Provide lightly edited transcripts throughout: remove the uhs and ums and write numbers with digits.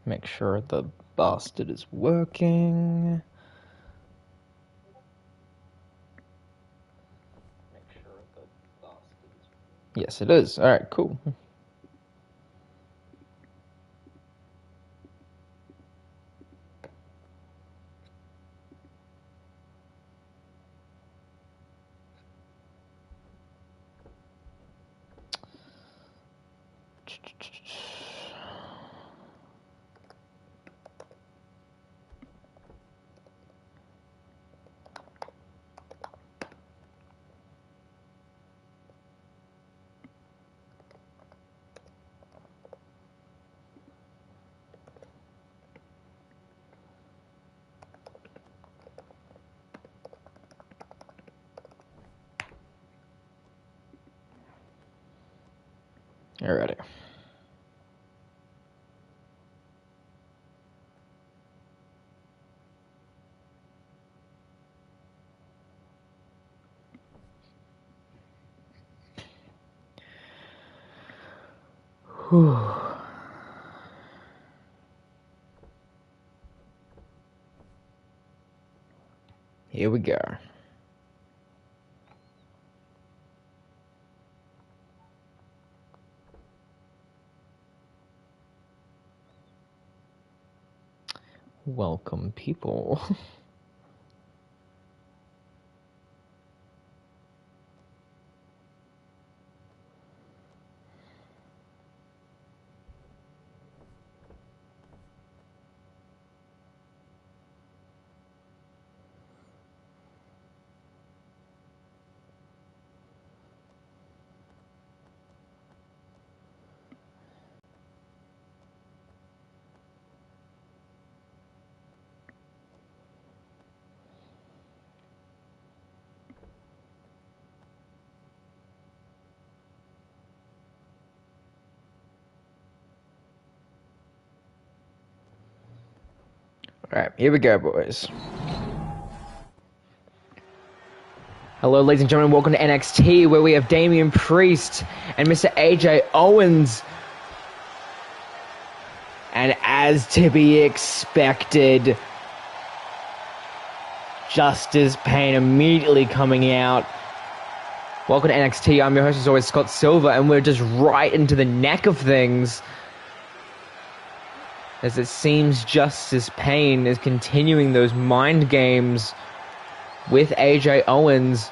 Make sure the bastard is working. Yes, it is. Alright, cool. Alrighty. Whew. Here we go. Welcome, people. Alright, here we go, boys. Hello, ladies and gentlemen, welcome to NXT, where we have Damian Priest and Mr. AJ Owens. And as to be expected, Justice Pain immediately coming out. Welcome to NXT, I'm your host as always, Scott Silver, and we're just right into the neck of things. As it seems Justice Pain is continuing those mind games with AJ Owens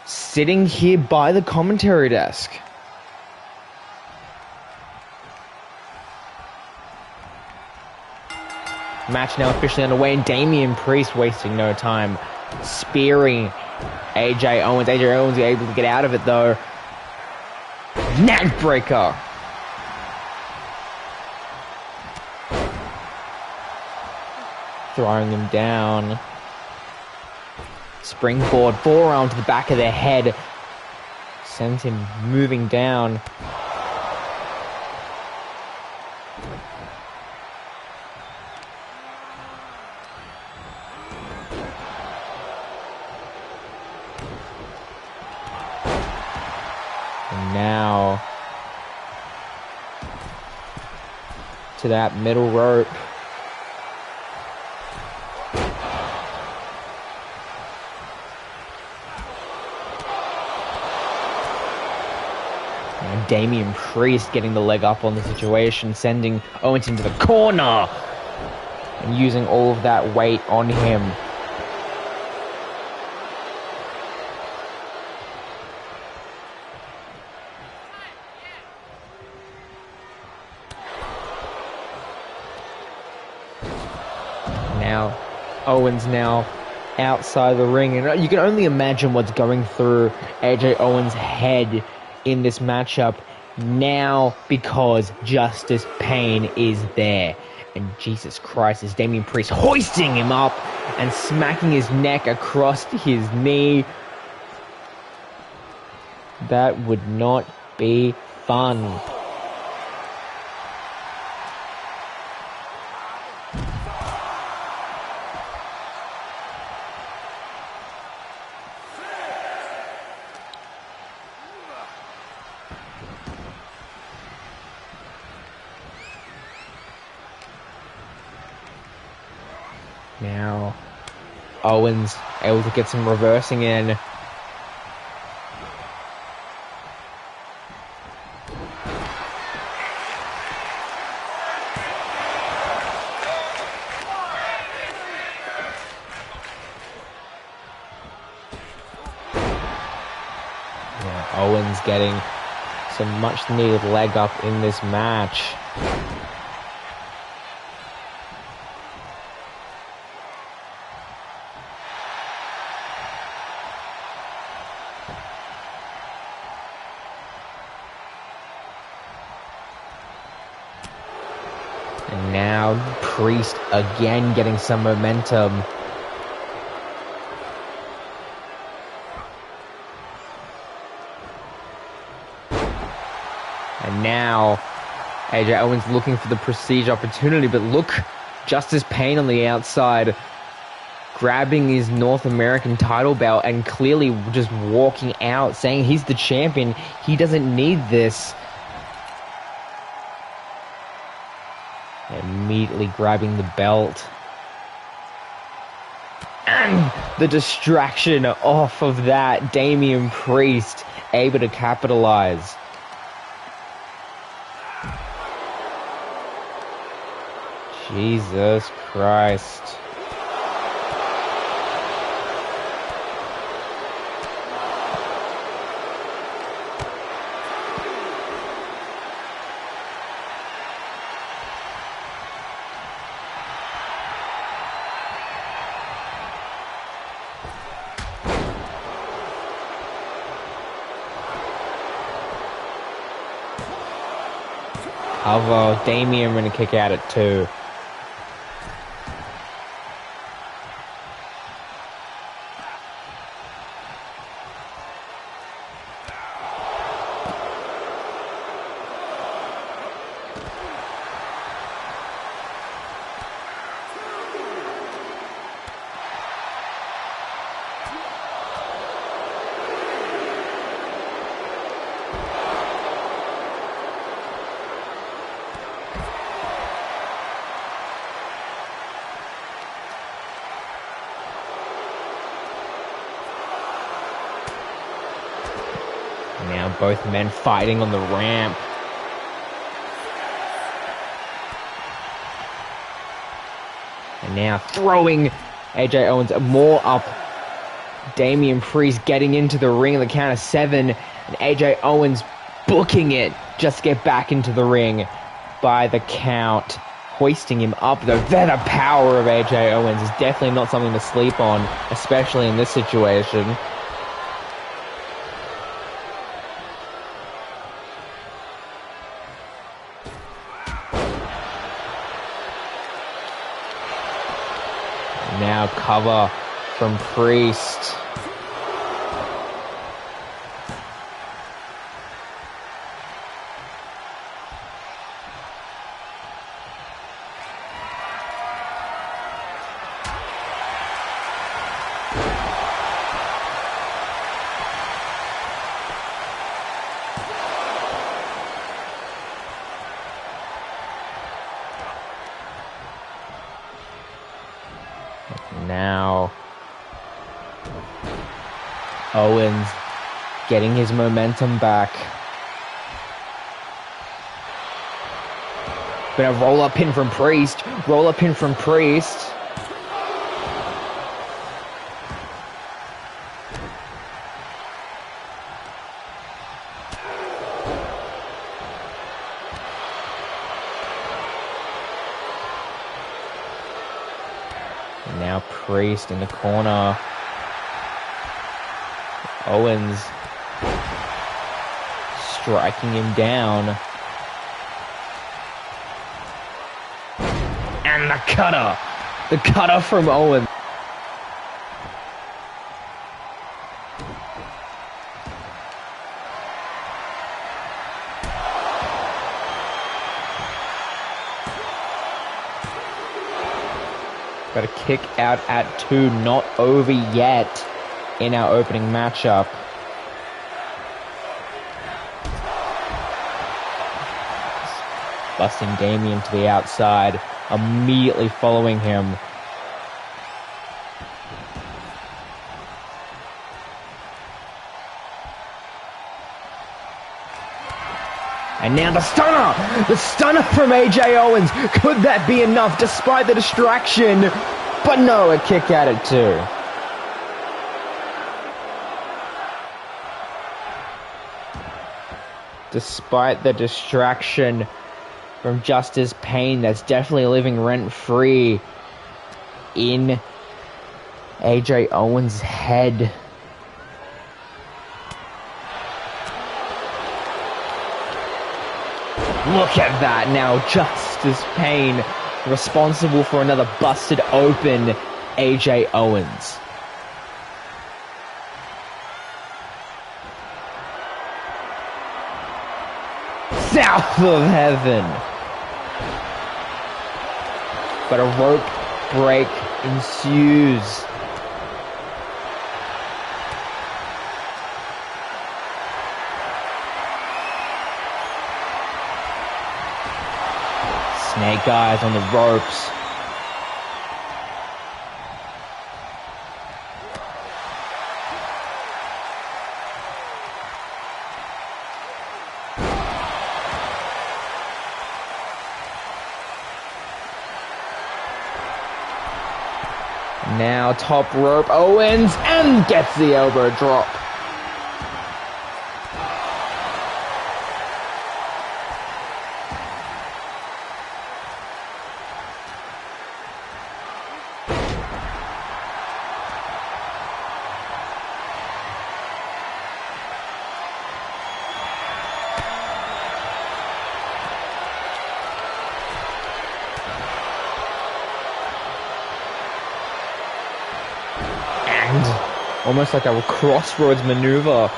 sitting here by the commentary desk. Match now officially underway, and Damian Priest wasting no time, spearing AJ Owens. AJ Owens is able to get out of it though. Neck breaker. Throwing him down. Springboard forearm to the back of the head. Sends him moving down. And now to that middle rope. And Damian Priest getting the leg up on the situation, sending Owens into the corner and using all of that weight on him. Now, Owens now outside the ring, and you can only imagine what's going through AJ Owens' head in this matchup now, because Justice Pain is there. And Jesus Christ, is Damian Priest hoisting him up and smacking his neck across his knee. That would not be fun. Now, Owens able to get some reversing in. Owens getting some much needed leg up in this match. And now Priest again getting some momentum. And now, AJ Owens looking for the prestige opportunity, but look, Justice Pain on the outside, grabbing his North American title belt and clearly just walking out, saying he's the champion, he doesn't need this. Immediately grabbing the belt. And the distraction off of that, Damian Priest able to capitalize. Jesus Christ. Although Damian gonna kick out at 2. Now both men fighting on the ramp. And now throwing AJ Owens more up. Damian Priest getting into the ring at the count of 7. And AJ Owens booking it just to get back into the ring by the count. Hoisting him up though. The power of AJ Owens is definitely not something to sleep on, especially in this situation. Now cover from Priest. Now, Owens getting his momentum back. But a roll-up pin from Priest. Roll-up pin from Priest. Now Priest in the corner. Owens striking him down. And the cutter. The cutter from Owens. Got a kick out at 2, not over yet in our opening matchup. Busting Damian to the outside, immediately following him. And now the stunner! The stunner from AJ Owens! Could that be enough despite the distraction? But no, a kick out at 2. Despite the distraction from Justice Pain, that's definitely living rent-free in AJ Owens' head. Look at that now, Justice Pain responsible for another busted open AJ Owens. South of heaven. But a rope break ensues. Snake Eyes on the ropes. Now top rope Owens and gets the elbow drop. Almost like a crossroads maneuver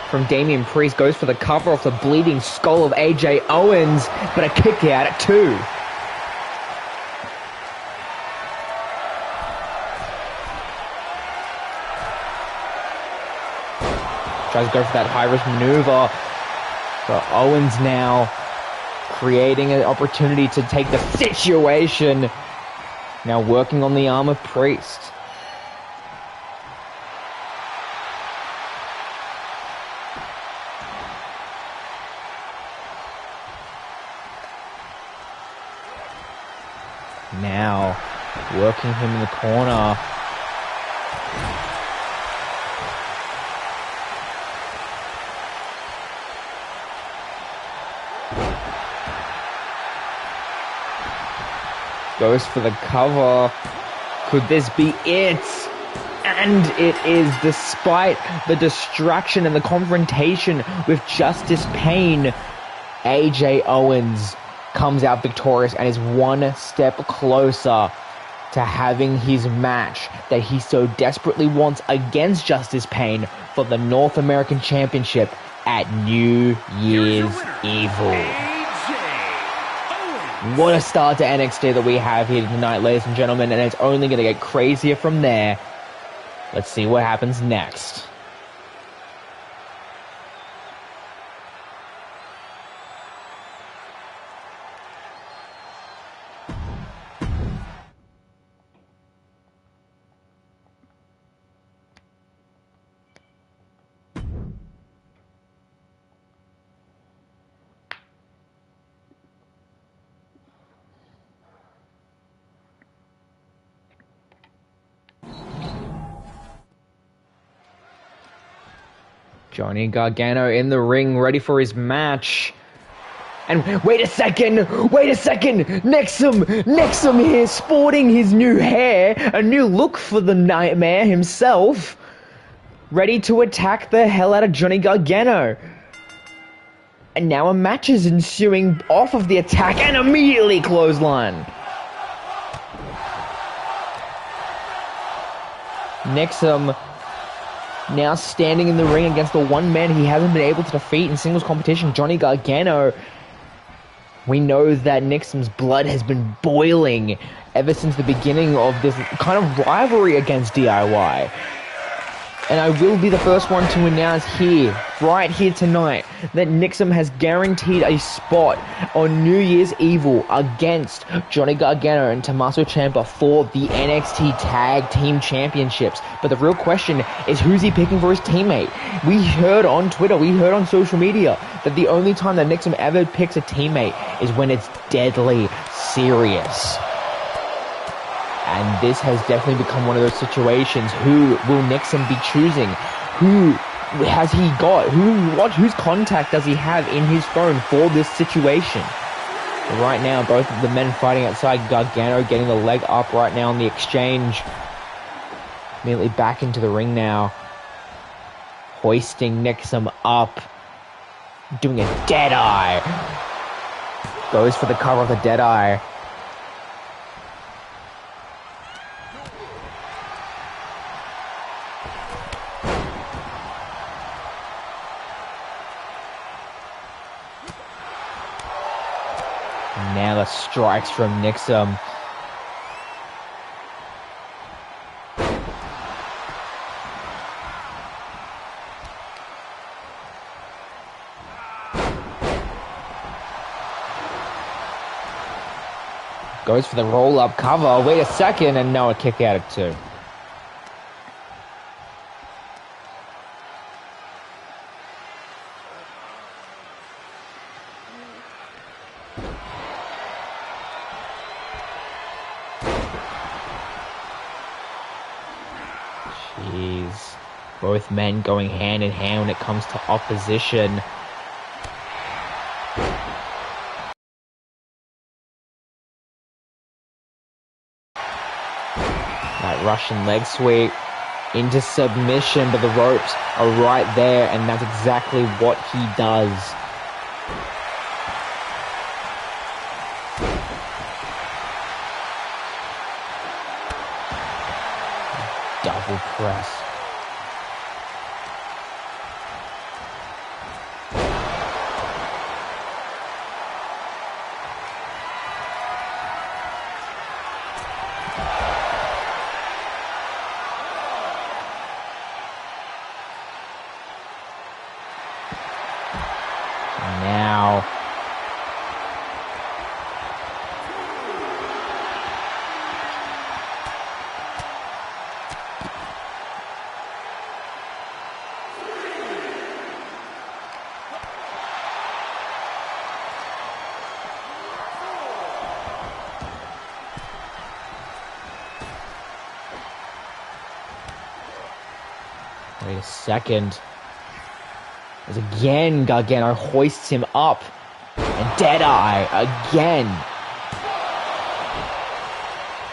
from Damian Priest. Goes for the cover off the bleeding skull of AJ Owens, but a kick out at 2. Tries to go for that high-risk maneuver. So Owens now creating an opportunity to take the situation. Now working on the arm of Priest. Now, working him in the corner. Goes for the cover. Could this be it? And it is, despite the distraction and the confrontation with Justice Pain. AJ Owens comes out victorious and is one step closer to having his match that he so desperately wants against Justice Pain for the North American Championship at New Year's Evil. What a start to NXT that we have here tonight, ladies and gentlemen, and it's only going to get crazier from there. Let's see what happens next. Johnny Gargano in the ring, ready for his match. And wait a second! Nexum here, sporting his new hair, a new look for the Nightmare himself. Ready to attack the hell out of Johnny Gargano. And now a match is ensuing off of the attack and immediately clothesline. Nexum now standing in the ring against the one man he hasn't been able to defeat in singles competition, Johnny Gargano. We know that Nixum's blood has been boiling ever since the beginning of this kind of rivalry against DIY. And I will be the first one to announce here, right here tonight, that Nixon has guaranteed a spot on New Year's Evil against Johnny Gargano and Tommaso Ciampa for the NXT Tag Team Championships. But the real question is, who's he picking for his teammate? We heard on Twitter, we heard on social media, that the only time that Nixon ever picks a teammate is when it's deadly serious. And this has definitely become one of those situations. Who will Nixon be choosing? Who has he got? Whose contact does he have in his phone for this situation? Right now, both of the men fighting outside. Gargano getting the leg up right now on the exchange. Immediately back into the ring now. Hoisting Nixon up. Doing a dead eye. Goes for the cover of the dead eye. Now the strikes from Nixon. Goes for the roll-up cover. Wait a second, and now a kick out at 2. Jeez. Both men going hand in hand when it comes to opposition. That Russian leg sweep into submission, but the ropes are right there, and that's exactly what he does. Double press. Now wait a second. As again, Gargano hoists him up. And Deadeye again.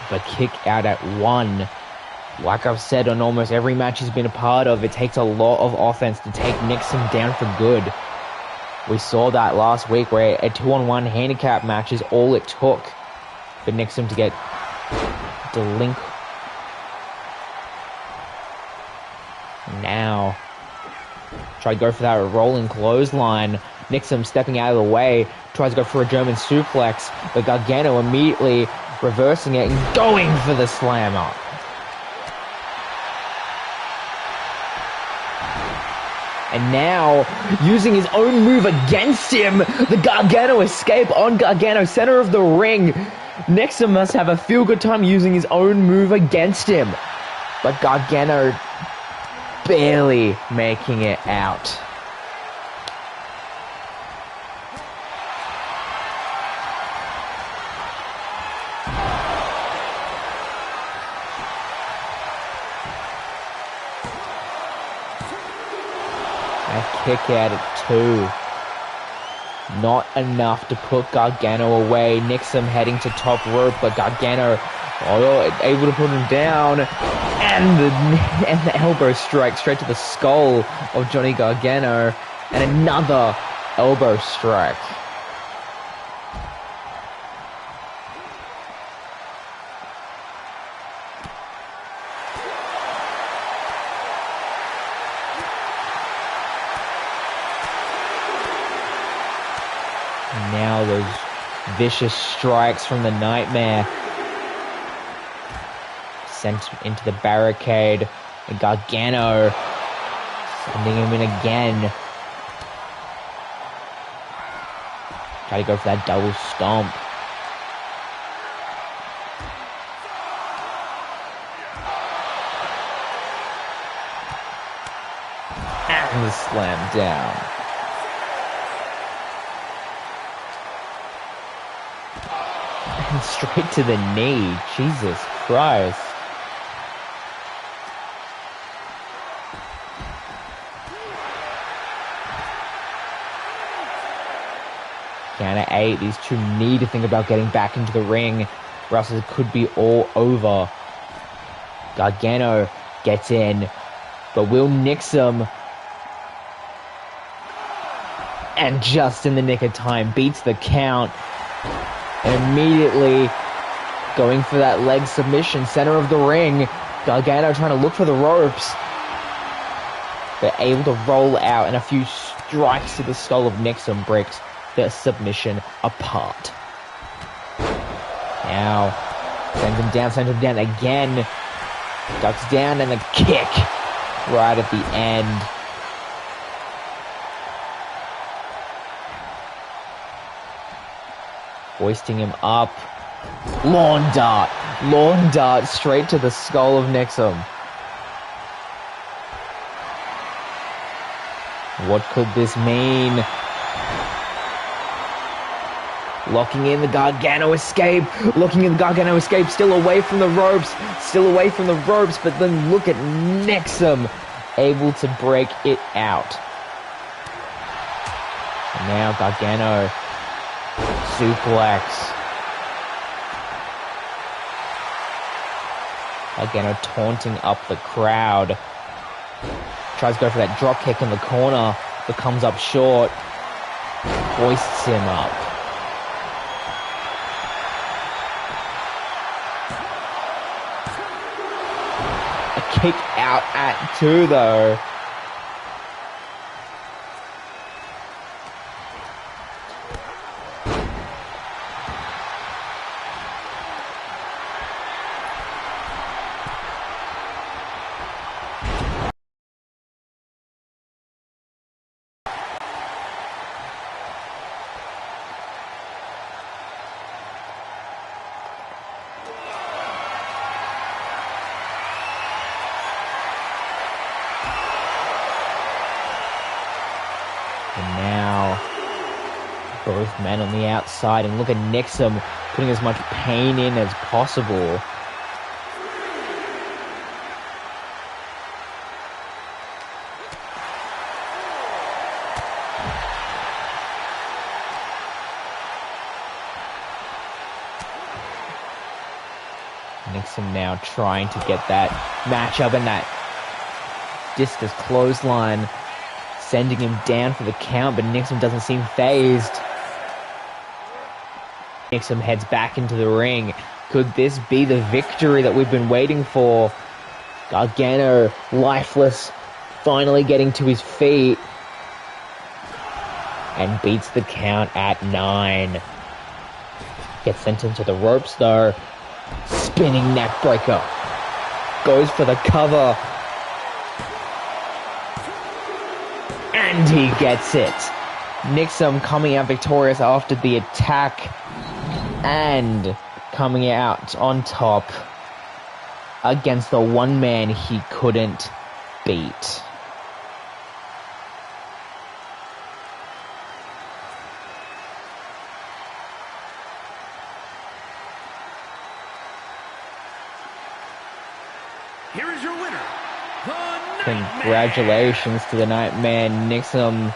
But kick out at 1. Like I've said on almost every match he's been a part of, it takes a lot of offense to take Nixon down for good. We saw that last week where a 2-on-1 handicap match is all it took for Nixon to get delinquent. Now, try to go for that rolling clothesline. Nixon stepping out of the way, tries to go for a German suplex, but Gargano immediately reversing it and going for the slammer. And now, using his own move against him, the Gargano escape on Gargano, center of the ring. Nixon must have a feel-good time using his own move against him. But Gargano barely making it out. A kick out at 2. Not enough to put Gargano away. Nixon heading to top rope, but Gargano able to put him down. And the elbow strike straight to the skull of Johnny Gargano. And another elbow strike. Now those vicious strikes from the Nightmare. Sent into the barricade. And Gargano Sending him in again. Try to go for that double stomp. And the slam down. And straight to the knee. Jesus Christ. Count of 8. These two need to think about getting back into the ring, or else it could be all over. Gargano gets in, but will nix him. And just in the nick of time, beats the count. And immediately going for that leg submission, center of the ring. Gargano trying to look for the ropes. But able to roll out, and a few strikes to the skull of Nixon breaks the submission apart. Now, sends him down again. Ducks down, and a kick right at the end. Hoisting him up. Lawn dart straight to the skull of Nixon. What could this mean? Locking in the Gargano escape. Still away from the ropes. But then look at Nixon, able to break it out. And now Gargano suplex. Gargano taunting up the crowd. Tries to go for that drop kick in the corner, but comes up short. Hoists him up. A kick out at 2 though. And now, both men on the outside, and look at Nixon putting as much pain in as possible. Nixon now trying to get that matchup and that discus clothesline, sending him down for the count, but Nixon doesn't seem phased. Nixon heads back into the ring. Could this be the victory that we've been waiting for? Gargano, lifeless, finally getting to his feet. And beats the count at 9. Gets sent into the ropes though. Spinning neck breaker. Goes for the cover. And he gets it. Nixon coming out victorious after the attack. And coming out on top against the one man he couldn't beat. Here is your winner, the Congratulations to the Nightman Nixon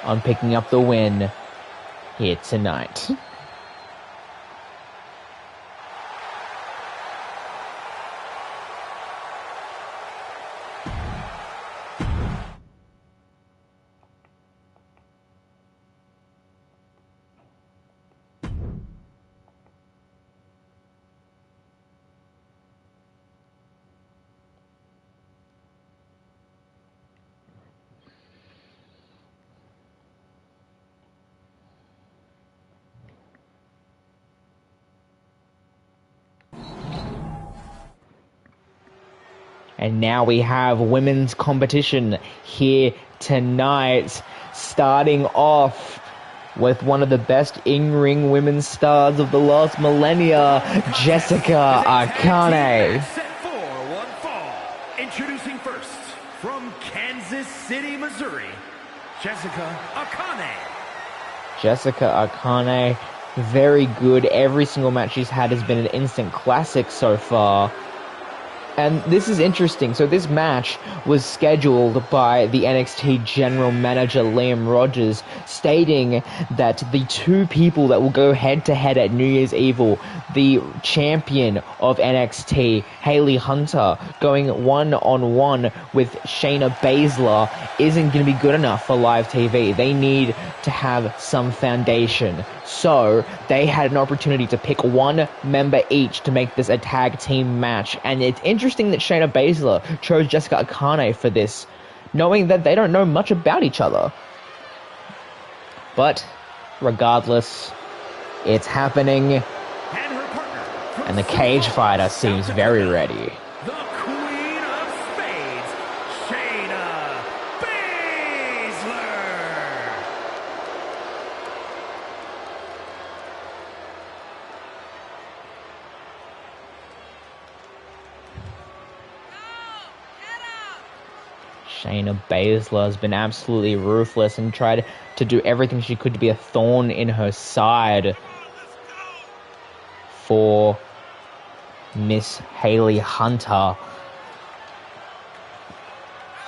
on picking up the win here tonight. And now we have women's competition here tonight, starting off with one of the best in-ring women's stars of the last millennia, Jessica Akane. Set for one fall. Introducing first, from Kansas City, Missouri, Jessica Akane. Jessica Akane, very good. Every single match she's had has been an instant classic so far. And this is interesting. So this match was scheduled by the NXT general manager Liam Rogers, stating that the two people that will go head-to-head at New Year's Evil, the champion of NXT, Hayley Hunter, going one-on-one with Shayna Baszler isn't going to be good enough for live TV. They need to have some foundation. So they had an opportunity to pick one member each to make this a tag team match. And it's interesting that Shayna Baszler chose Jessica Akane for this, knowing that they don't know much about each other. But regardless, it's happening. And the cage fighter seems very ready. The Queen of Spades, Shayna Baszler. Shayna Baszler has been absolutely ruthless and tried to do everything she could to be a thorn in her side for Miss Hayley Hunter.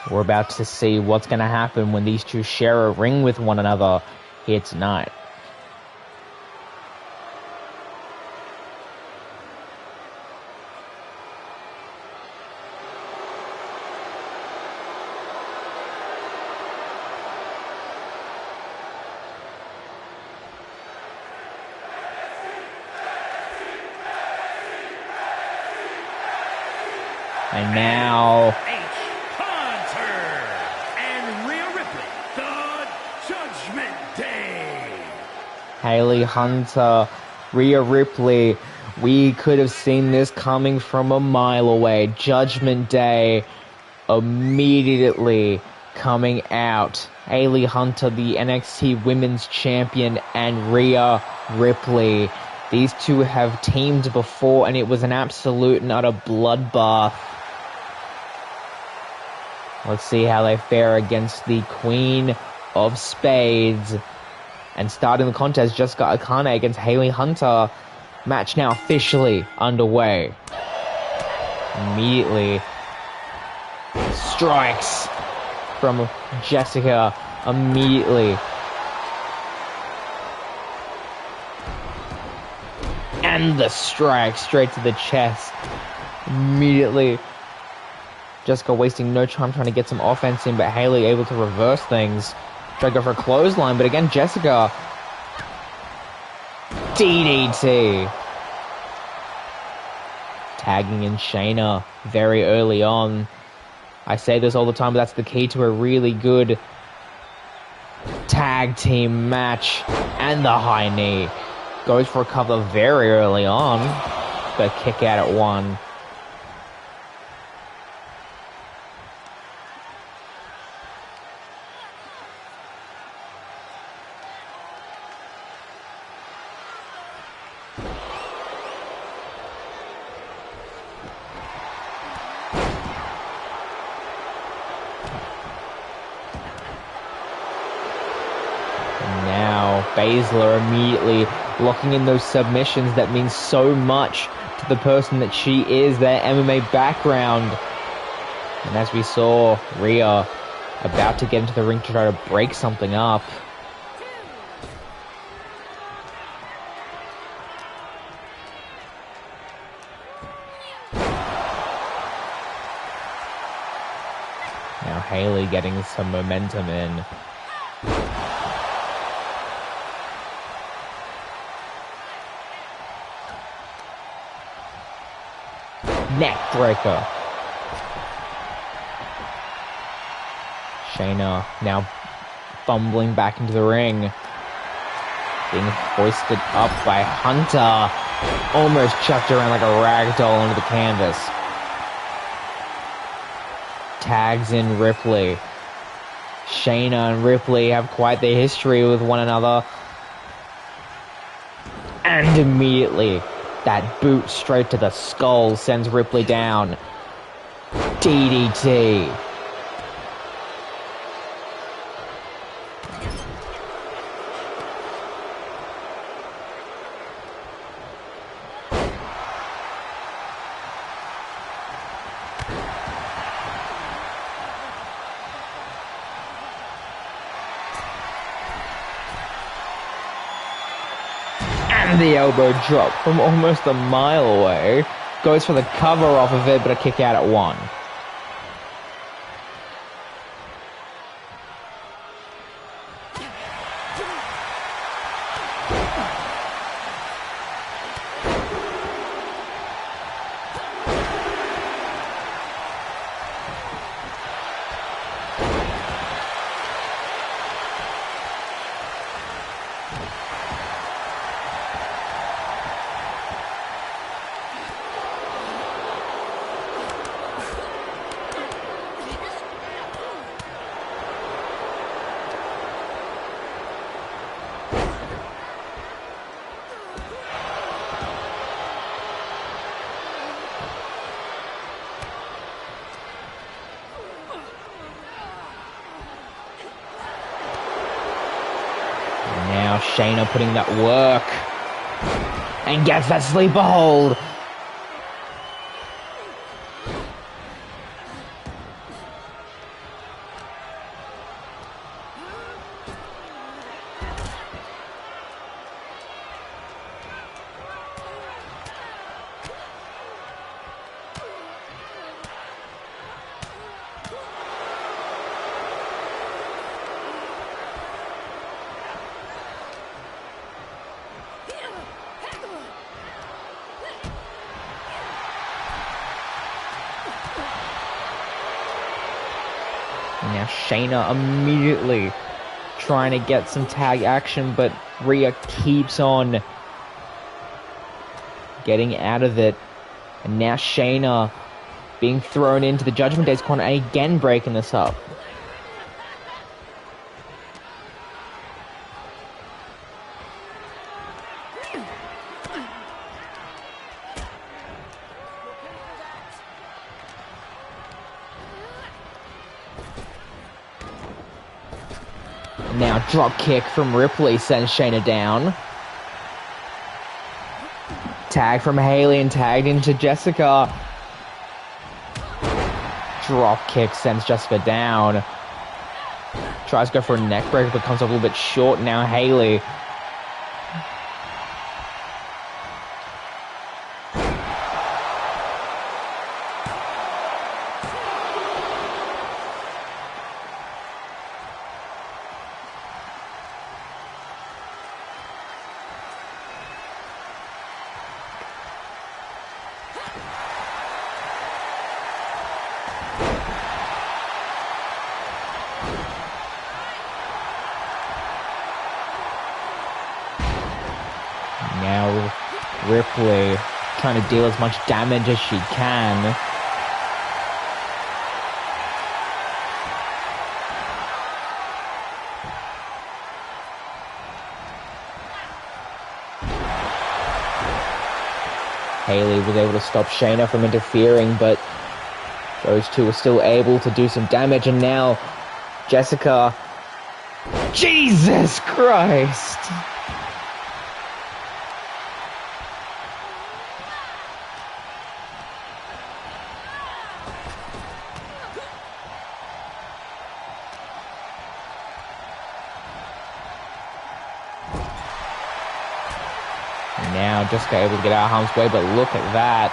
We're about to see what's going to happen when these two share a ring with one another here tonight. And now Hunter and Rhea Ripley, the Judgment Day. Hayley Hunter, Rhea Ripley. We could have seen this coming from a mile away. Judgment Day immediately coming out. Hayley Hunter, the NXT Women's Champion, and Rhea Ripley. These two have teamed before, and it was an absolute and utter bloodbath. Let's see how they fare against the Queen of Spades. And starting the contest, Jessica Akane against Hayley Hunter. Match now officially underway. Immediately, strikes from Jessica immediately. And the strike straight to the chest. Immediately. Jessica wasting no time trying to get some offense in, but Hayley able to reverse things. Try to go for a clothesline, but again, Jessica. DDT. Tagging in Shayna very early on. I say this all the time, but that's the key to a really good tag team match. And the high knee. Goes for a cover very early on, but kick out at one. Now, Baszler immediately locking in those submissions that mean so much to the person that she is, their MMA background. And as we saw, Rhea about to get into the ring to try to break something up. Now Hayley getting some momentum in. Neck breaker. Shayna now fumbling back into the ring. Being hoisted up by Hunter. Almost chucked around like a rag doll onto the canvas. tags in Ripley. Shayna and Ripley have quite the history with one another. And immediately, that boot straight to the skull sends Ripley down. DDT. And the elbow drop from almost a mile away. Goes for the cover off of it, but a kick out at 1. Now Shayna putting that work. And gets that sleeper hold. Now Shayna immediately trying to get some tag action, but Rhea keeps on getting out of it. And now Shayna being thrown into the Judgment Day's corner and again breaking this up. Now drop kick from Ripley sends Shayna down. Tag from Haley and tagged into Jessica. Drop kick sends Jessica down. Tries to go for a neck breaker but comes up a little bit short. Now Haley. Now Ripley trying to deal as much damage as she can. Haley was able to stop Shayna from interfering, but those two were still able to do some damage, and now Jessica... Jesus Christ! Now Jessica able to get out of harm's way, but look at that.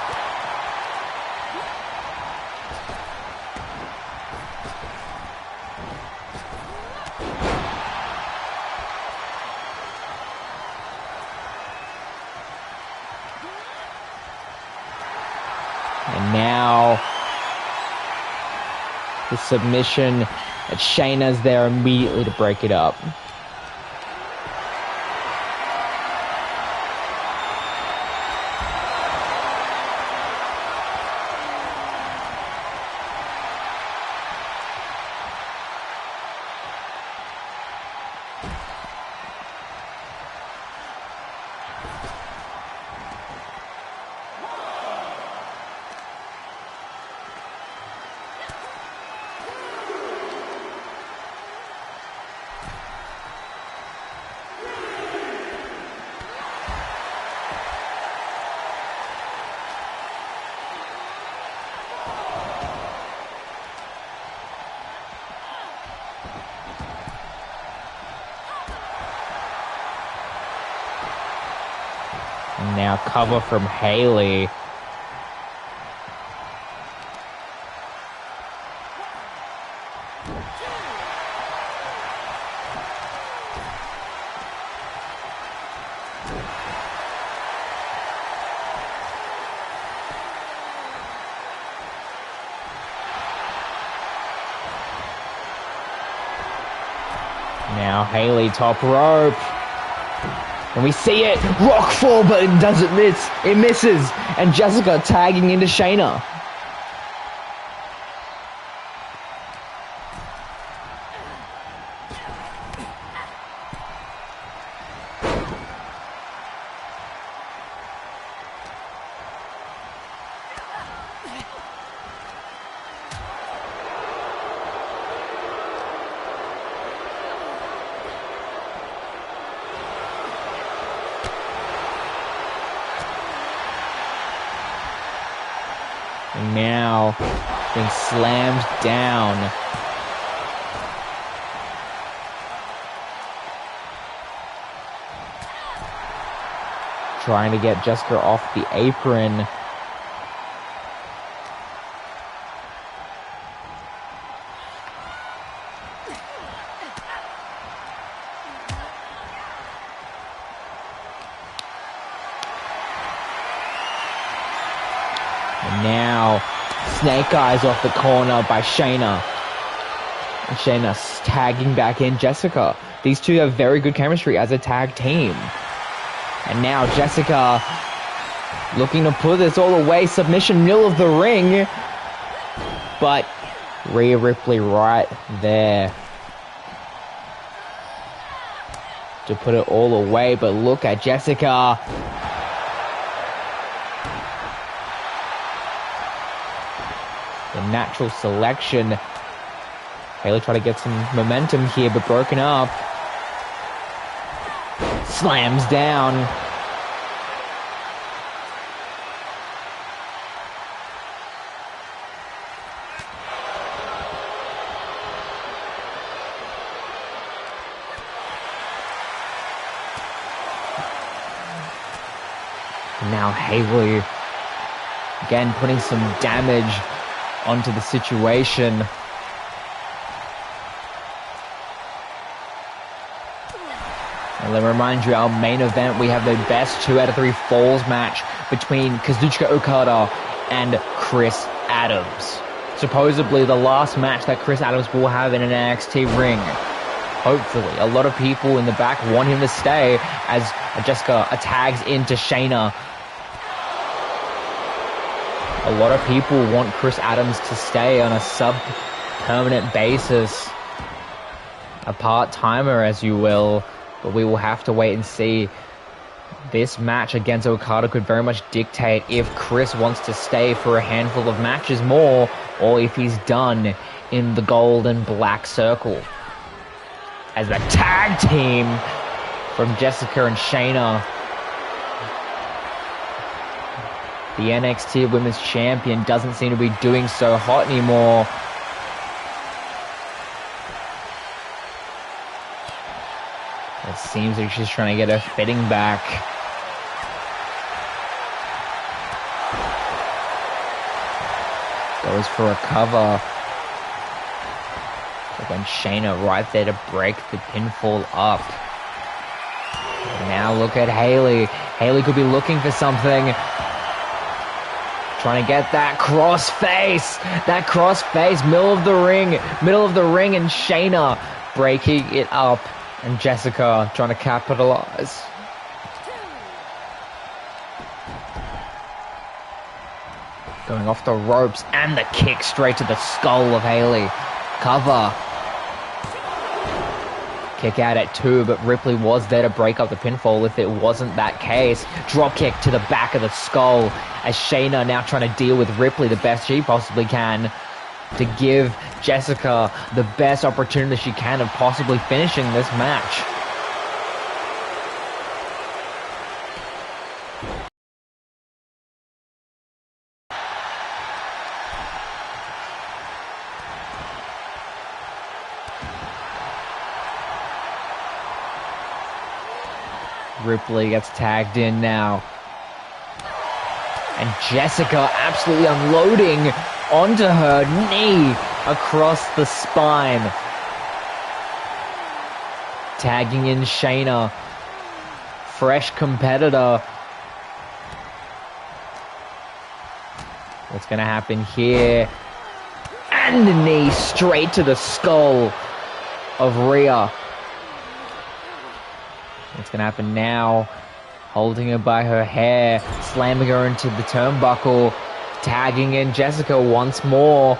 And now the submission, and Shayna's there immediately to break it up. And now cover from Haley. Now Haley top rope. And we see it. Rock fall, but it doesn't miss. It misses. And Jessica tagging into Shayna. And now being slammed down. Trying to get Jessica off the apron. And now, snake eyes off the corner by Shayna. And Shayna tagging back in Jessica. These two have very good chemistry as a tag team. And now Jessica looking to put this all away. Submission, middle of the ring. But Rhea Ripley right there to put it all away. But look at Jessica. The natural selection. Haley trying to get some momentum here, but broken up. Slams down. Now Haley again putting some damage onto the situation. And let me remind you, our main event, we have the best 2 out of 3 falls match between Kazuchika Okada and Chris Adams. Supposedly the last match that Chris Adams will have in an NXT ring. Hopefully. A lot of people in the back want him to stay as Jessica tags into Shayna. A lot of people want Chris Adams to stay on a sub-permanent basis. A part-timer, as you will. But we will have to wait and see. This match against Okada could very much dictate if Chris wants to stay for a handful of matches more, or if he's done in the gold and black circle. As the tag team from Jessica and Shayna, the NXT Women's Champion doesn't seem to be doing so hot anymore. It seems like she's trying to get her fitting back. Goes for a cover. Again, Shayna right there to break the pinfall up. And now look at Haley. Haley could be looking for something. Trying to get that cross face. That cross face, middle of the ring, and Shayna breaking it up. And Jessica trying to capitalize. Going off the ropes and the kick straight to the skull of Haley. Cover. Kick out at 2, but Ripley was there to break up the pinfall if it wasn't that case. Drop kick to the back of the skull as Shayna now trying to deal with Ripley the best she possibly can to give Jessica the best opportunity she can of possibly finishing this match. Ripley gets tagged in now. And Jessica absolutely unloading onto her knee across the spine. Tagging in Shayna. Fresh competitor. What's going to happen here? And the knee straight to the skull of Rhea. What's going to happen now? Holding her by her hair, slamming her into the turnbuckle, tagging in Jessica once more,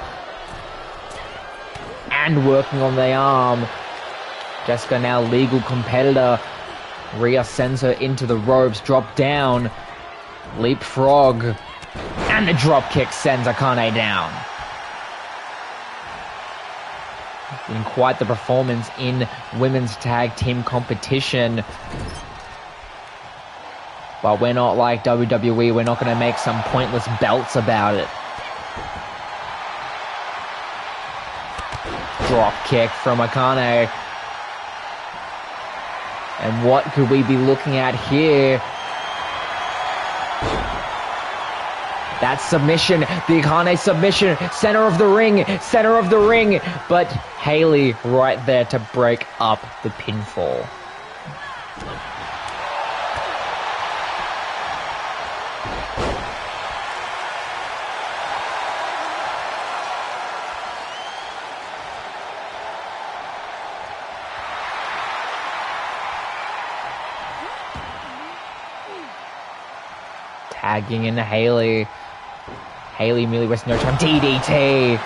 and working on the arm. Jessica now legal competitor. Rhea sends her into the ropes, drop down, leapfrog, and the drop kick sends Akane down. Been quite the performance in women's tag team competition. But we're not like WWE, we're not going to make some pointless belts about it. Drop kick from Akane. And what could we be looking at here? That submission, the Akane submission, center of the ring, but Hayley right there to break up the pinfall. Tagging in Hayley. Hayley immediately wasting no time. DDT.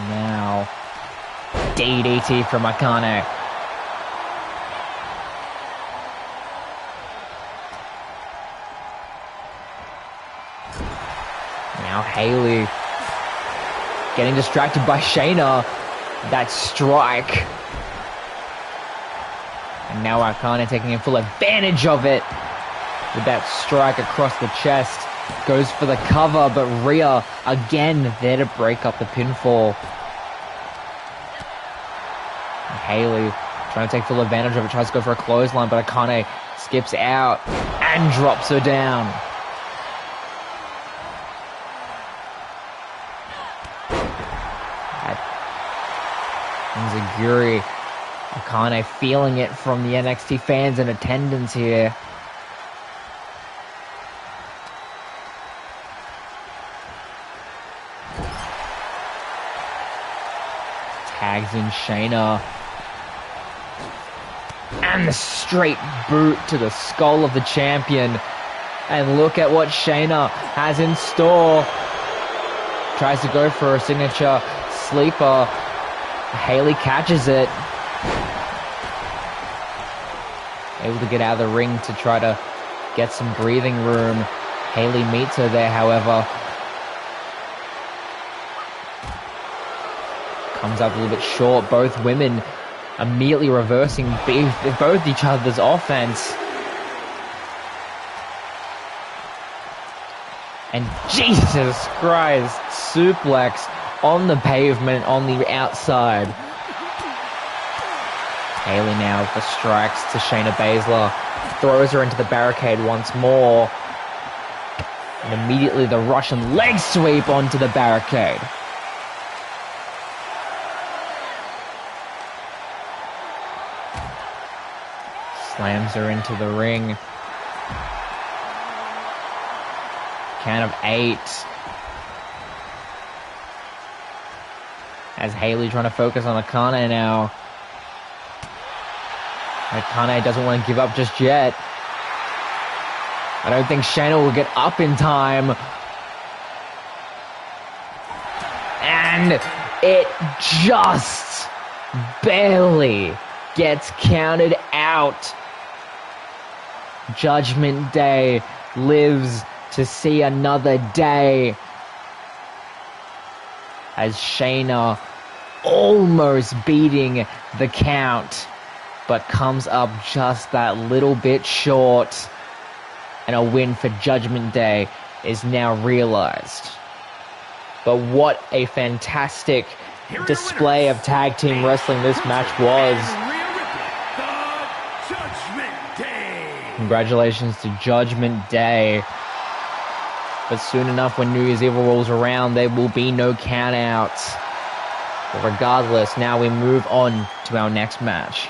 Now, DDT from Akane. Now Hayley getting distracted by Shayna. That strike. And now Akane taking full advantage of it with that strike across the chest. Goes for the cover, but Rhea again there to break up the pinfall. And Hayley trying to take full advantage of it. Tries to go for a clothesline, but Akane skips out and drops her down. Zaguri, Akane feeling it from the NXT fans in attendance here. Tags in Shayna. And the straight boot to the skull of the champion. And look at what Shayna has in store. Tries to go for a signature sleeper. Hayley catches it. Able to get out of the ring to try to get some breathing room. Hayley meets her there, however. Comes up a little bit short. Both women immediately reversing both each other's offense. And Jesus Christ, suplex on the pavement on the outside. Hayley now with the strikes to Shayna Baszler. Throws her into the barricade once more. And immediately the Russian leg sweep onto the barricade. Slams her into the ring. Count of 8. As Hayley trying to focus on Akane now. Akane doesn't want to give up just yet. I don't think Shayna will get up in time. And it just barely gets counted out. Judgment Day lives to see another day. As Shayna almost beating the count. but comes up just that little bit short. And a win for Judgment Day is now realized. But what a fantastic display of tag team wrestling this match was. Congratulations to Judgment Day. But soon enough, when New Year's Eve rolls around, there will be no countouts. But regardless, now we move on to our next match.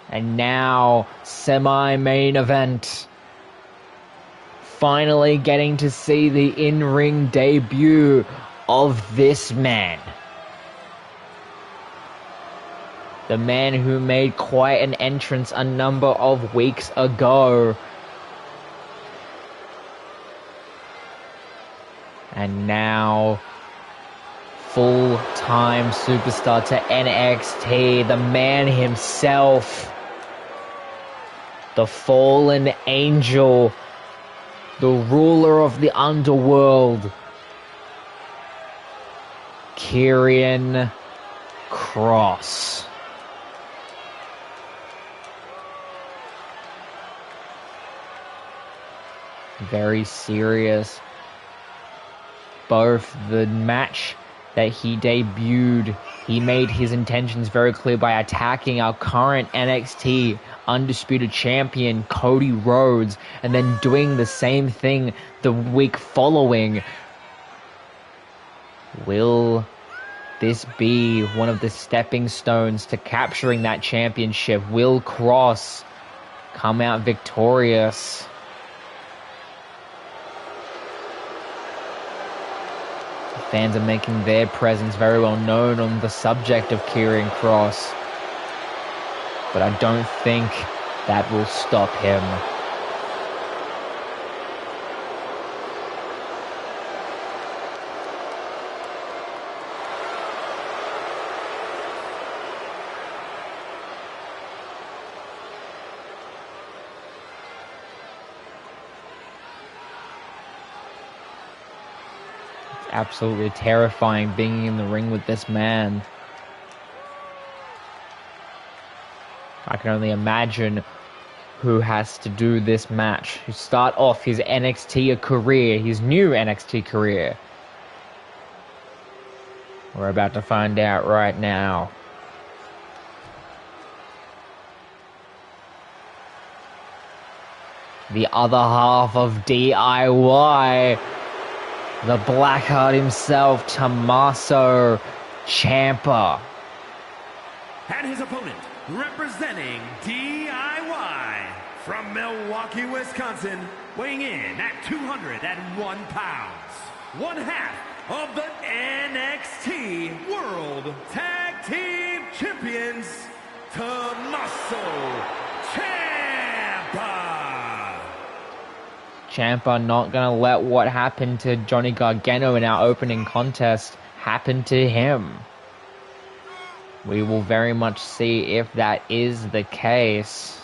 And now, semi-main event. Finally getting to see the in-ring debut of this man. The man who made quite an entrance a number of weeks ago. And now, full-time superstar to NXT, the man himself. The fallen angel, the ruler of the underworld, Karrion Kross. Very serious. Both the match that he debuted, he made his intentions very clear by attacking our current NXT Undisputed Champion, Cody Rhodes, and then doing the same thing the week following. Will this be one of the stepping stones to capturing that championship? Will Kross come out victorious? Fans are making their presence very well known on the subject of Karrion Kross. But I don't think that will stop him. It's absolutely terrifying being in the ring with this man. I can only imagine who has to do this match, who start off his NXT career, his new NXT career. We're about to find out right now. The other half of DIY, the Blackheart himself, Tommaso Ciampa. And his opponent, representing DIY from Milwaukee, Wisconsin, weighing in at 201 pounds, one half of the NXT World Tag Team Champions, Tommaso Ciampa. Ciampa not gonna let what happened to Johnny Gargano in our opening contest happen to him. We will very much see if that is the case.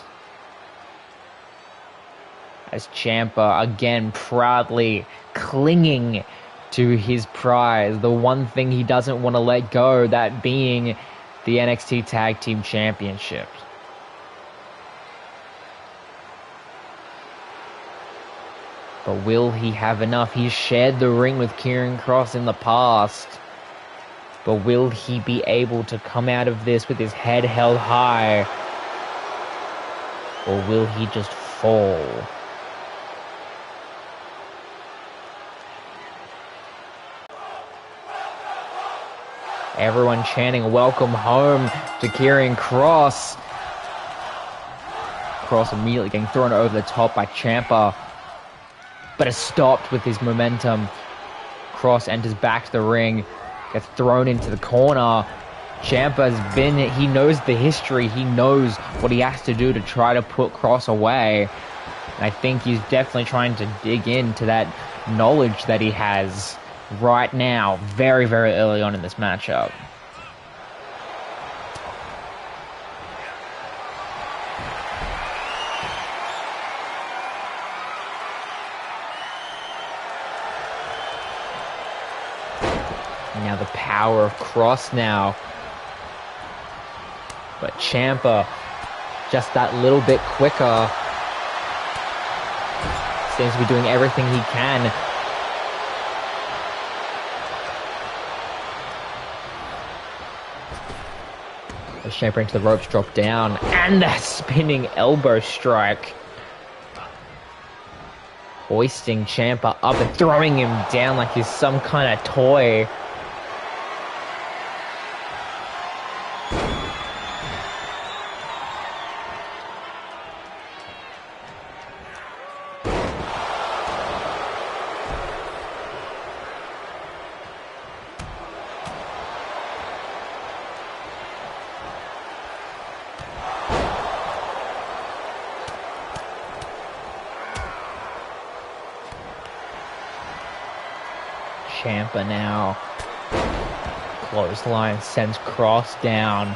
As Ciampa again proudly clinging to his prize, the one thing he doesn't want to let go, that being the NXT Tag Team Championship. But will he have enough? He's shared the ring with Karrion Kross in the past. But will he be able to come out of this with his head held high? Or will he just fall? Everyone chanting welcome home to Karrion Kross. Kross immediately getting thrown over the top by Ciampa, but is stopped with his momentum. Kross enters back to the ring, gets thrown into the corner. Ciampa's he knows the history, he knows what he has to do to try to put Kross away. And I think he's definitely trying to dig into that knowledge that he has right now, very, very early on in this matchup. Now the power of Cross now. But Ciampa, just that little bit quicker. Seems to be doing everything he can. As Ciampa into the ropes, drop down. And that spinning elbow strike. Hoisting Ciampa up and throwing him down like he's some kind of toy. Ciampa now. Clothesline sends Cross down.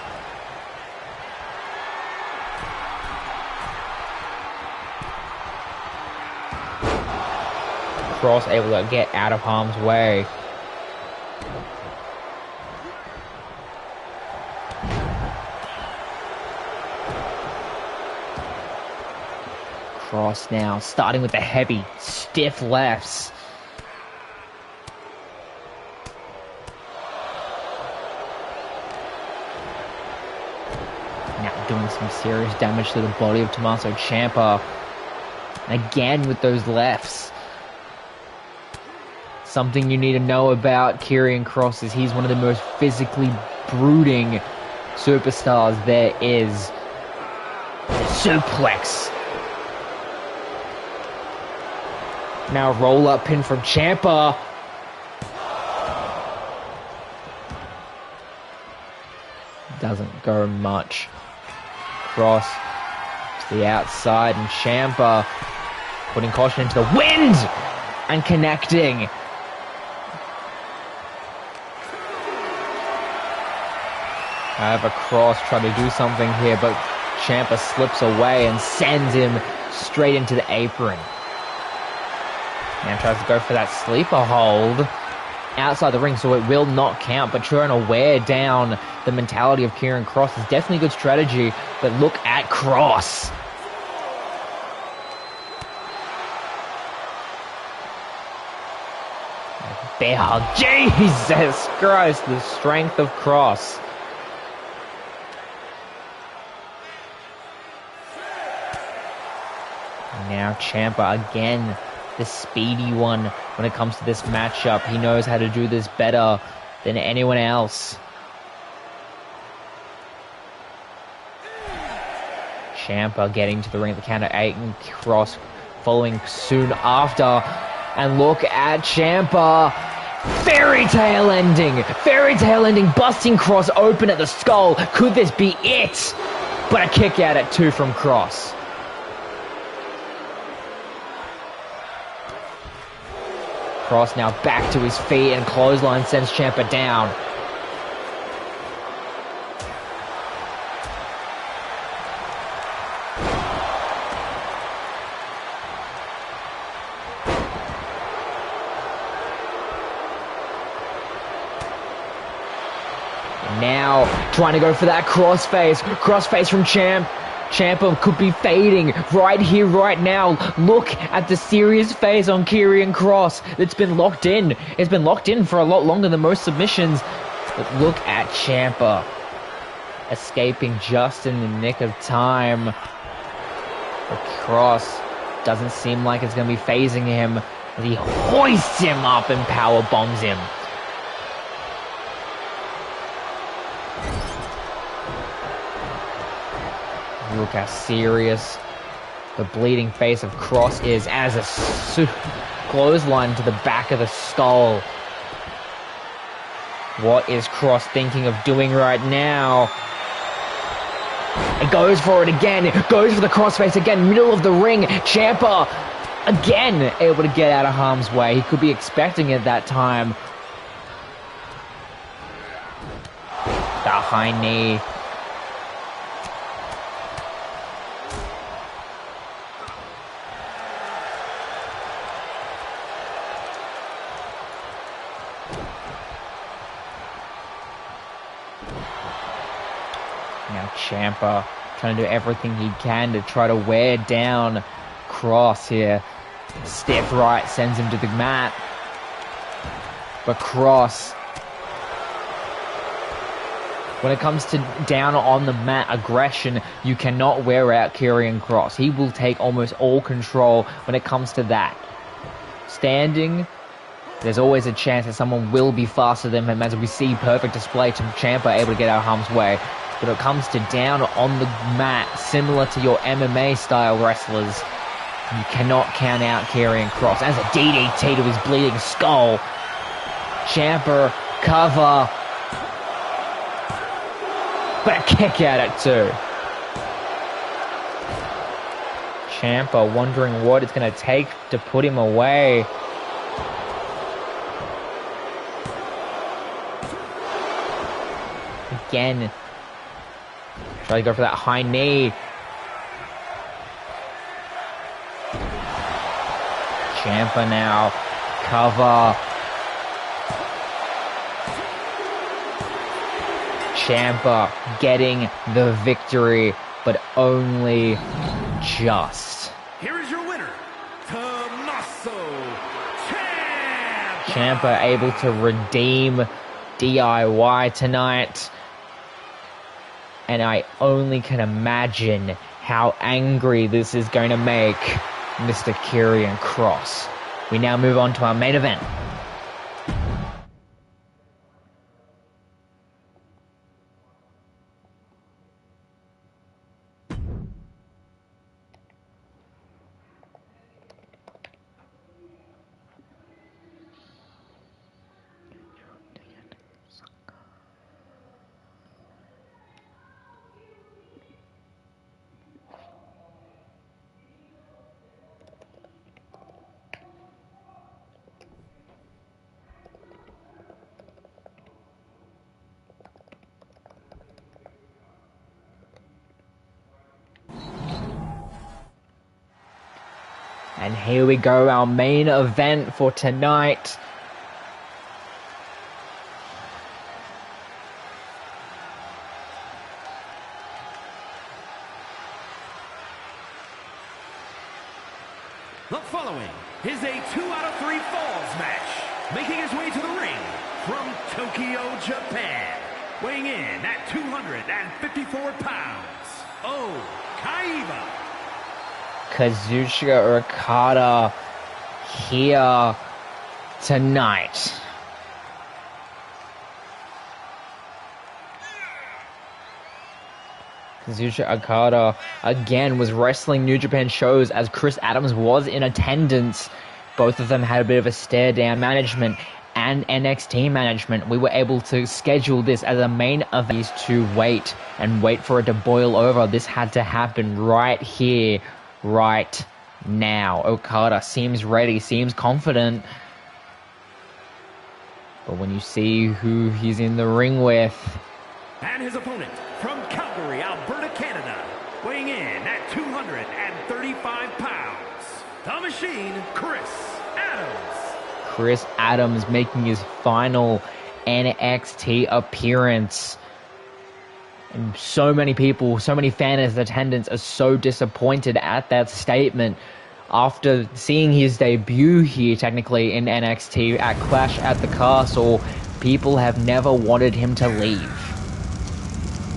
Cross able to get out of harm's way. Cross now starting with the heavy, stiff lefts. Doing some serious damage to the body of Tommaso Ciampa. Again with those lefts. Something you need to know about Karrion Kross is he's one of the most physically brooding superstars there is. Suplex. Now roll up pin from Ciampa. Doesn't go much. Cross to the outside and Ciampa putting caution into the wind and connecting. However, Cross tried to do something here, but Ciampa slips away and sends him straight into the apron. Now tries to go for that sleeper hold outside the ring, so it will not count, but trying to wear down the mentality of Karrion Kross is definitely a good strategy, but look at Kross. Bear hug. Jesus Christ, the strength of Kross. Now Ciampa again, the speedy one when it comes to this matchup. He knows how to do this better than anyone else. Ciampa getting to the ring at the count of 8 and Kross following soon after. And look at Ciampa. Fairy tale ending, busting Kross open at the skull. Could this be it? But a kick out at 2 from Kross. Kross now back to his feet and clothesline sends Ciampa down. Now trying to go for that crossface from Ciampa could be fading right here, right now. Look at the serious face on Karrion Kross that's been locked in. It's been locked in for a lot longer than most submissions. But look at Ciampa escaping just in the nick of time. But Kross doesn't seem like it's going to be phasing him as he hoists him up and power bombs him. Look how serious the bleeding face of Kross is as a clothesline to the back of the skull. What is Kross thinking of doing right now? It goes for it again. It goes for the crossface again. Middle of the ring. Ciampa again able to get out of harm's way. He could be expecting it that time. The high knee. Now Ciampa trying to do everything he can to try to wear down Cross here. Stiff right sends him to the mat. But Cross, when it comes to down on the mat aggression, you cannot wear out Karrion Kross. He will take almost all control when it comes to that. Standing, there's always a chance that someone will be faster than him, as we see perfect display to Ciampa able to get out of harm's way. But when it comes to down on the mat, similar to your MMA style wrestlers, you cannot count out Karrion Kross. As a DDT to his bleeding skull. Ciampa cover. But a kick at it too. Ciampa wondering what it's going to take to put him away. Again. Try to go for that high knee. Ciampa now. Cover. Ciampa getting the victory, but only just. Here is your winner, Tommaso Ciampa. Ciampa able to redeem DIY tonight. And I only can imagine how angry this is going to make Mr. Karrion Kross. We now move on to our main event. And here we go, our main event for tonight. The following is a 2 out of 3 falls match. Making his way to the ring from Tokyo, Japan. Weighing in at 254 pounds. Kaiba. Kazuchika Okada here tonight. Kazuchika Okada again was wrestling New Japan shows as Chris Adams was in attendance. Both of them had a bit of a stare down. Management and NXT management, we were able to schedule this as a main event to wait for it to boil over. This had to happen right here, right now. Okada seems ready, seems confident. But when you see who he's in the ring with... And his opponent from Calgary, Alberta, Canada, weighing in at 235 pounds, the Machine, Chris Adams. Chris Adams making his final NXT appearance. And so many people, so many fans in attendance are so disappointed at that statement. After seeing his debut here, technically, in NXT at Clash at the Castle, people have never wanted him to leave.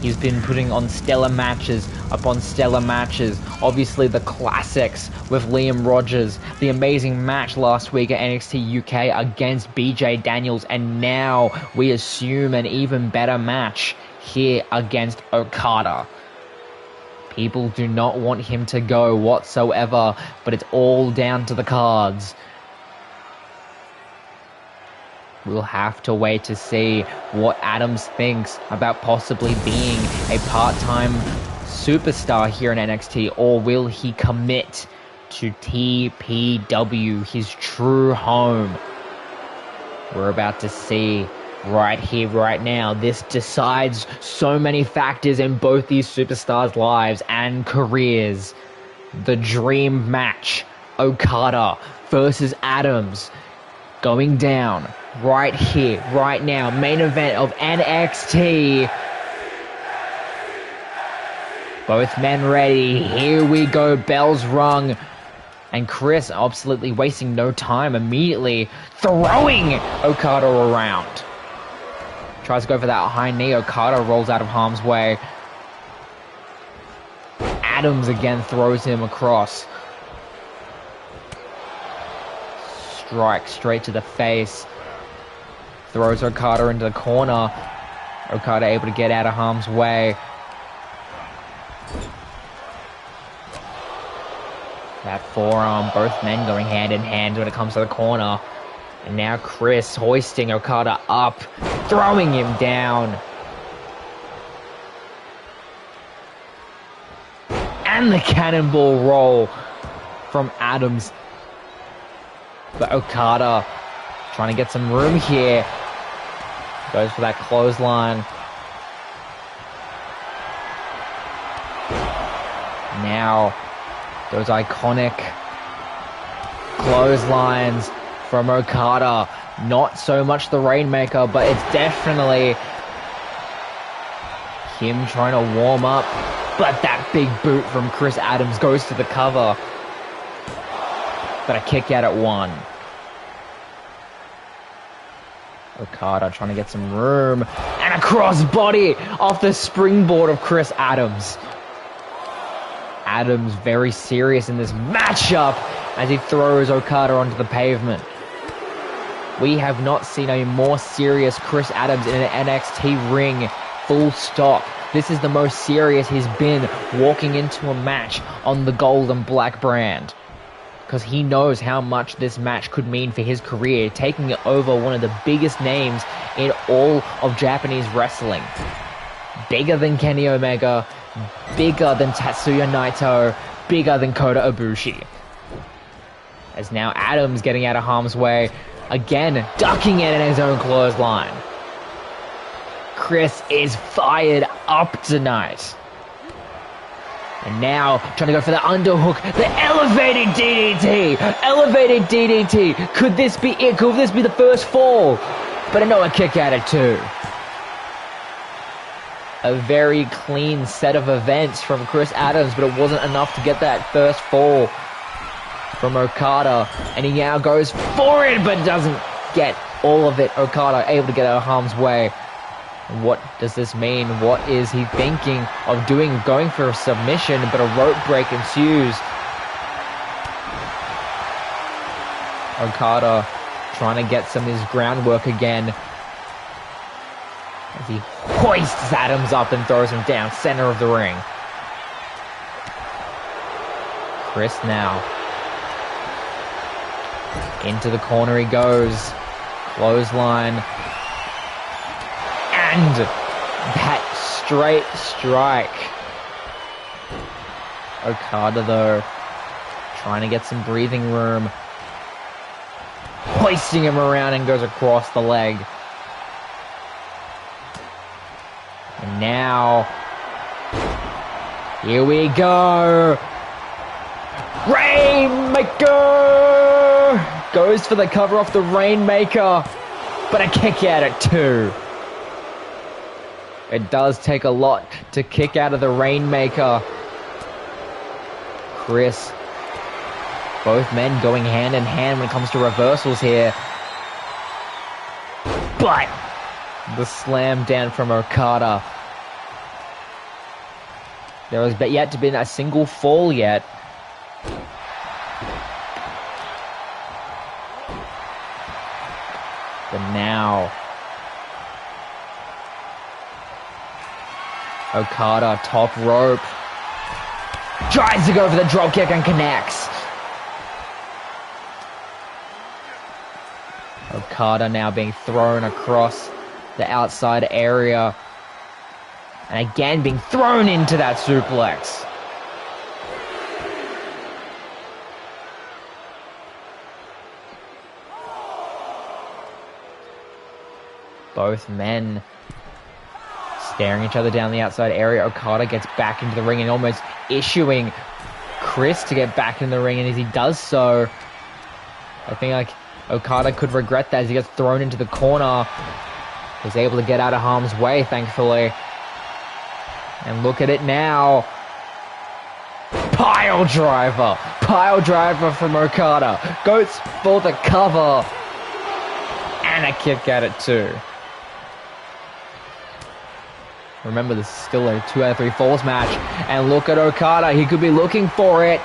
He's been putting on stellar matches upon stellar matches. Obviously the classics with Liam Rogers, the amazing match last week at NXT UK against BJ Daniels, and now we assume an even better match here against Okada. People do not want him to go whatsoever, but it's all down to the cards. We'll have to wait to see what Adams thinks about possibly being a part-time superstar here in NXT, or will he commit to TPW, his true home? We're about to see right here, right now. This decides so many factors in both these superstars' lives and careers. The dream match, Okada versus Adams, going down right here, right now. Main event of NXT. Both men ready. Here we go. Bells rung. And Chris absolutely wasting no time, immediately throwing Okada around. Tries to go for that high knee. Okada rolls out of harm's way. Adams again throws him across. Strike straight to the face. Throws Okada into the corner. Okada able to get out of harm's way. That forearm, both men going hand in hand when it comes to the corner. And now Chris hoisting Okada up, throwing him down. And the cannonball roll from Adams. But Okada trying to get some room here. Goes for that clothesline. Now, those iconic clotheslines from Okada. Not so much the Rainmaker, but it's definitely him trying to warm up. But that big boot from Chris Adams goes to the cover. But a kick out at one. Okada trying to get some room. And a crossbody off the springboard of Chris Adams. Adams very serious in this matchup as he throws Okada onto the pavement. We have not seen a more serious Chris Adams in an NXT ring, full stop. This is the most serious he's been walking into a match on the gold and black brand. Because he knows how much this match could mean for his career, taking it over one of the biggest names in all of Japanese wrestling. Bigger than Kenny Omega, bigger than Tatsuya Naito, bigger than Kota Ibushi. As now Adams getting out of harm's way, again ducking it in his own clothesline. Chris is fired up tonight. And now, trying to go for the underhook, the elevated DDT! Elevated DDT! Could this be it? Could this be the first fall? But no, a kick out at two. A very clean set of events from Chris Adams, but it wasn't enough to get that first fall from Okada. And he now goes for it, but doesn't get all of it. Okada able to get out of harm's way. What does this mean? What is he thinking of doing? Going for a submission, but a rope break ensues. Okada trying to get some of his groundwork again. As he hoists Adams up and throws him down, center of the ring. Chris now. Into the corner he goes. Clothesline. And that straight strike. Okada, though, trying to get some breathing room. Hoisting him around and goes across the leg. And now, here we go. Rainmaker! Goes for the cover off the Rainmaker, but a kick out at two. It does take a lot to kick out of the Rainmaker. Chris. Both men going hand in hand when it comes to reversals here. But the slam down from Okada. There has yet to be a single fall yet. But now Okada, top rope. Tries to go for the dropkick and connects. Okada now being thrown across the outside area. And again being thrown into that suplex. Both men staring each other down the outside area. Okada gets back into the ring and almost issuing Chris to get back in the ring. And as he does so, I think like Okada could regret that as he gets thrown into the corner. He's able to get out of harm's way, thankfully. And look at it now. Pile driver. Pile driver from Okada. Goes for the cover. And a kick at it too. Remember, this is still a 2 out of 3 falls match. And look at Okada. He could be looking for it.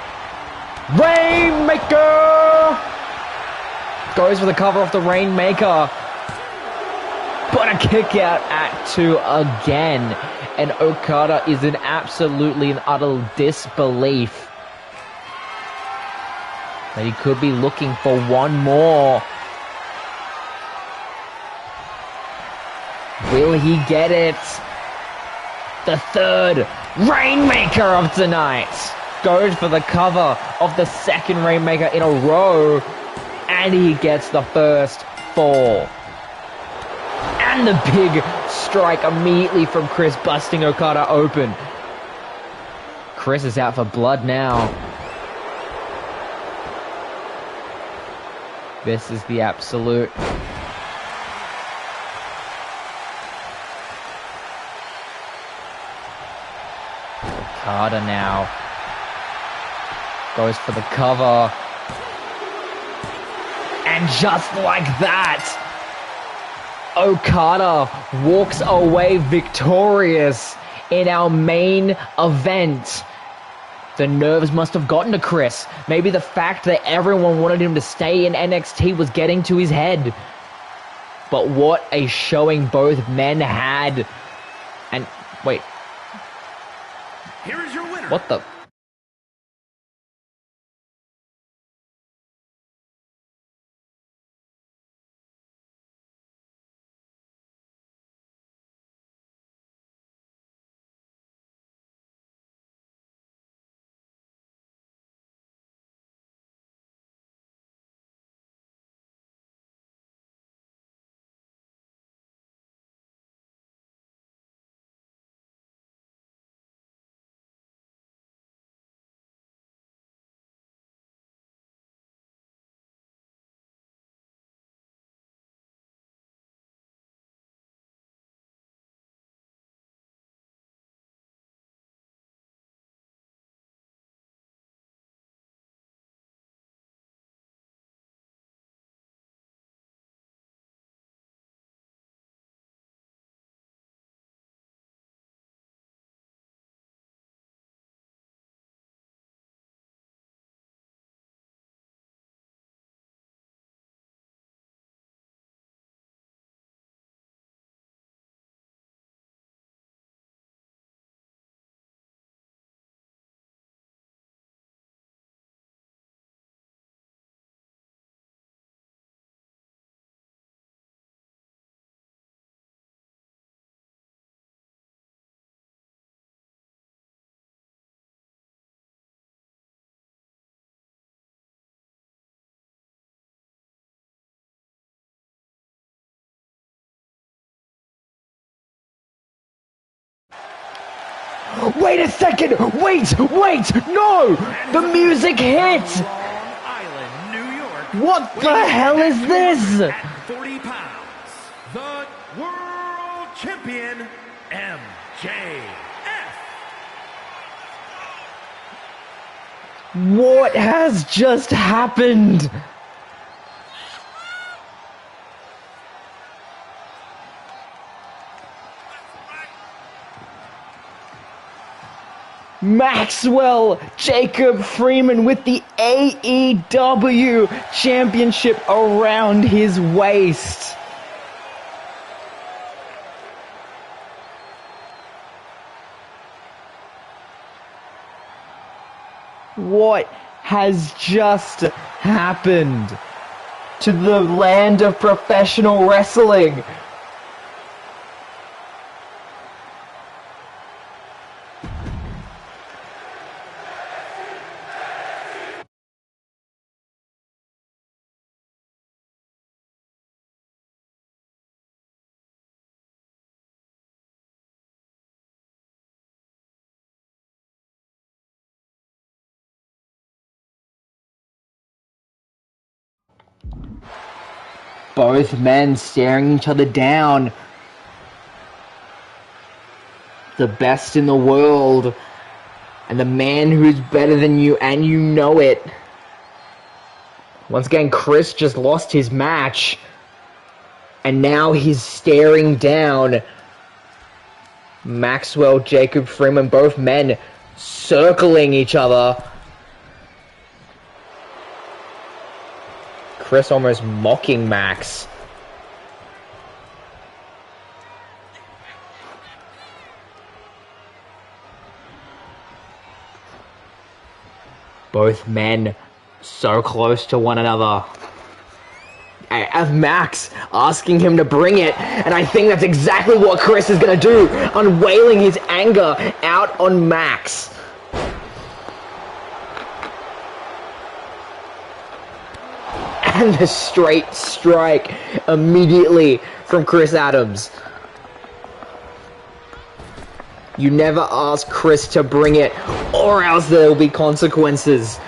Rainmaker! Goes for the cover off the Rainmaker. But a kick out at 2 again. And Okada is in absolutely and utter disbelief that he could be looking for one more. Will he get it? The third Rainmaker of tonight. Goes for the cover of the second Rainmaker in a row. And he gets the first fall. And the big strike immediately from Chris, busting Okada open. Chris is out for blood now. This is the absolute. Okada now goes for the cover. And just like that, Okada walks away victorious in our main event. The nerves must have gotten to Chris. Maybe the fact that everyone wanted him to stay in NXT was getting to his head. But what a showing both men had. And wait. Here is your winner. What the? Wait a second! Wait! No! The music hit! Island, New York. What the hell is this? At 40 pounds, the World Champion, MJF. What has just happened? Maxwell Jacob Freeman with the AEW Championship around his waist. What has just happened to the land of professional wrestling? Both men staring each other down. The best in the world And the man who's better than you, and you know it. Once again, Chris just lost his match. And now he's staring down Maxwell, Jacob Freeman, both men circling each other. Chris almost mocking Max. Both men so close to one another. I have Max asking him to bring it, and I think that's exactly what Chris is going to do, unveiling his anger out on Max. And the straight strike immediately from Chris Adams. You never ask Chris to bring it, or else there will be consequences.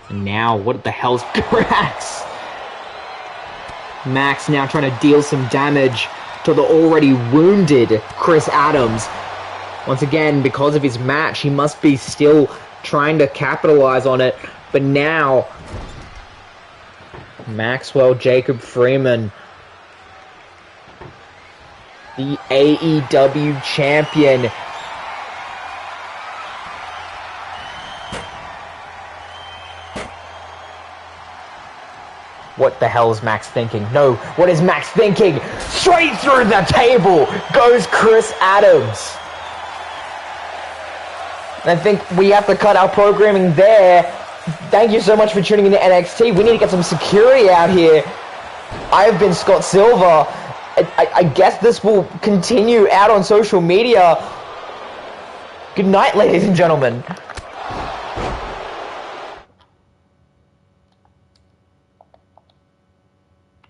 And now, what the hell's Max? Max now trying to deal some damage to the already wounded Chris Adams. Once again, because of his match, he must be still trying to capitalize on it. But now, Maxwell Jacob Freeman, the AEW champion, what the hell is Max thinking? No, what is Max thinking? Straight through the table goes Chris Adams. And I think we have to cut our programming there. Thank you so much for tuning in to NXT. We need to get some security out here. I have been Scott Silver. I guess this will continue out on social media. Good night, ladies and gentlemen.